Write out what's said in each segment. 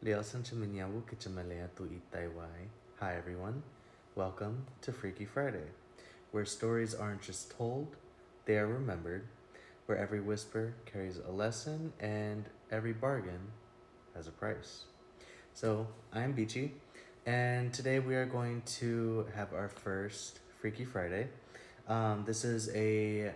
Hi everyone, welcome to Freaky Friday, where stories aren't just told, they are remembered, where every whisper carries a lesson and every bargain has a price. So, I'm Beachy, and today we are going to have our first Freaky Friday. This is a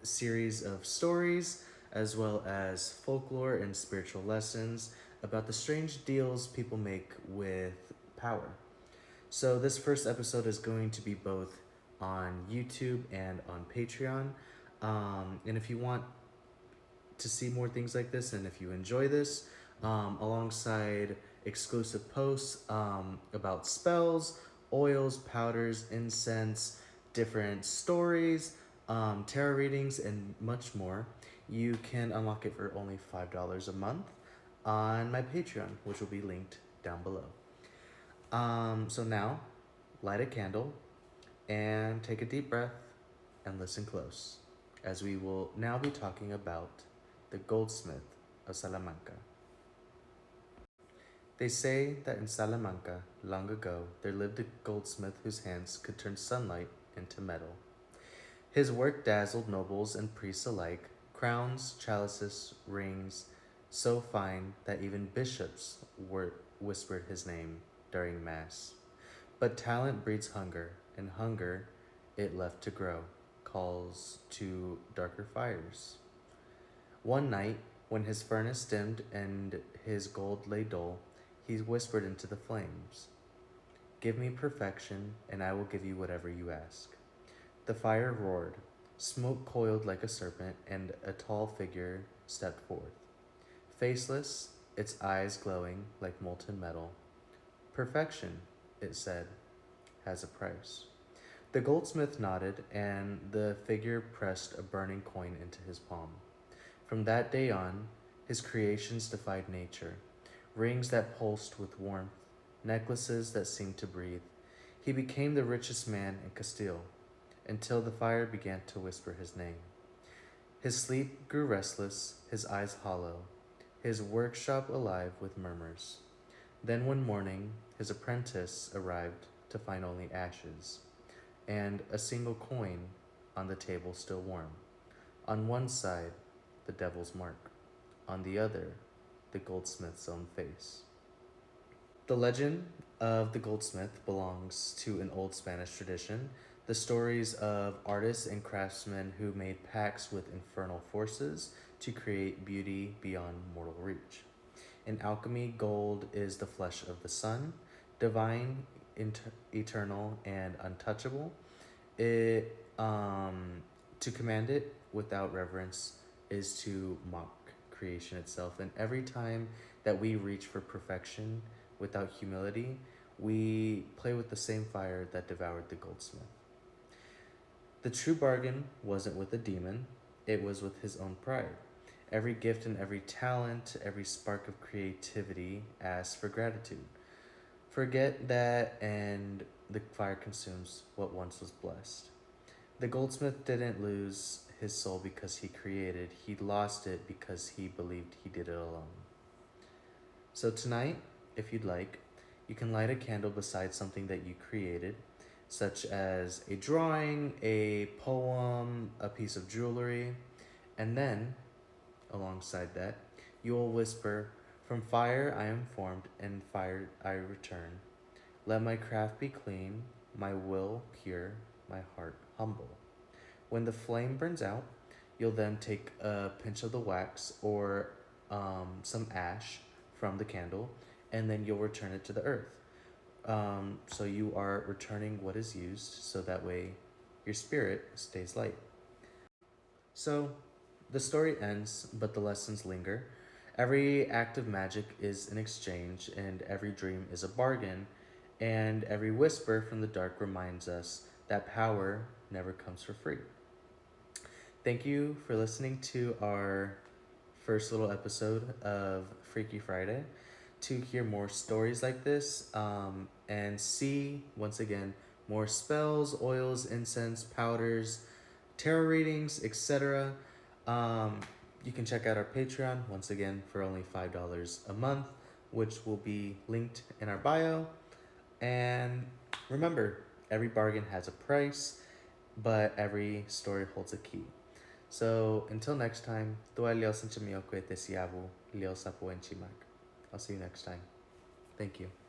series of stories as well as folklore and spiritual lessons about the strange deals people make with power. So, this first episode is going to be both on YouTube and on Patreon. And if you want to see more things like this, and if you enjoy this, alongside exclusive posts about spells, oils, powders, incense, different stories, tarot readings, and much more, you can unlock it for only $5 a month on my Patreon, which will be linked down below. So now, light a candle and take a deep breath and listen close, as we will now be talking about the Goldsmith of Salamanca. They say that in Salamanca, long ago, there lived a goldsmith whose hands could turn sunlight into metal. His work dazzled nobles and priests alike, crowns, chalices, rings, so fine that even bishops whispered his name during Mass. But talent breeds hunger, and hunger, it left to grow, calls to darker fires. One night, when his furnace dimmed and his gold lay dull, he whispered into the flames, "Give me perfection, and I will give you whatever you ask." The fire roared, smoke coiled like a serpent, and a tall figure stepped forth. Faceless, its eyes glowing like molten metal. "Perfection," it said, "has a price." The goldsmith nodded, and the figure pressed a burning coin into his palm. From that day on, his creations defied nature. Rings that pulsed with warmth, necklaces that seemed to breathe. He became the richest man in Castile, until the fire began to whisper his name. His sleep grew restless, his eyes hollow, his workshop alive with murmurs. Then one morning, his apprentice arrived to find only ashes, and a single coin on the table still warm. On one side, the devil's mark. On the other, the goldsmith's own face. The legend of the goldsmith belongs to an old Spanish tradition. The stories of artists and craftsmen who made pacts with infernal forces to create beauty beyond mortal reach. In alchemy, gold is the flesh of the sun, divine, eternal, and untouchable. It To command it without reverence is to mock creation itself. And every time that we reach for perfection without humility, we play with the same fire that devoured the goldsmith. The true bargain wasn't with a demon, it was with his own pride. Every gift and every talent, every spark of creativity asks for gratitude. Forget that, and the fire consumes what once was blessed. The goldsmith didn't lose his soul because he created, he lost it because he believed he did it alone. So tonight, if you'd like, you can light a candle beside something that you created, such as a drawing, a poem, a piece of jewelry, and then, alongside that, you will whisper, "From fire I am formed, and fire I return. Let my craft be clean, my will pure, my heart humble." When the flame burns out, you'll then take a pinch of the wax or some ash from the candle, and then you'll return it to the earth. So you are returning what is used, so that way your spirit stays light. So the story ends, but the lessons linger. Every act of magic is an exchange, and every dream is a bargain, and every whisper from the dark reminds us that power never comes for free. Thank you for listening to our first little episode of Freaky Friday. To hear more stories like this and see, once again, more spells, oils, incense, powders, tarot readings, etc., you can check out our Patreon, once again, for only $5 a month. which will be linked in our bio. And remember, every bargain has a price, but every story holds a key. So until next time, tuwa leo sanchimio kwe te siavu leo sapo en chimak. I'll see you next time. Thank you.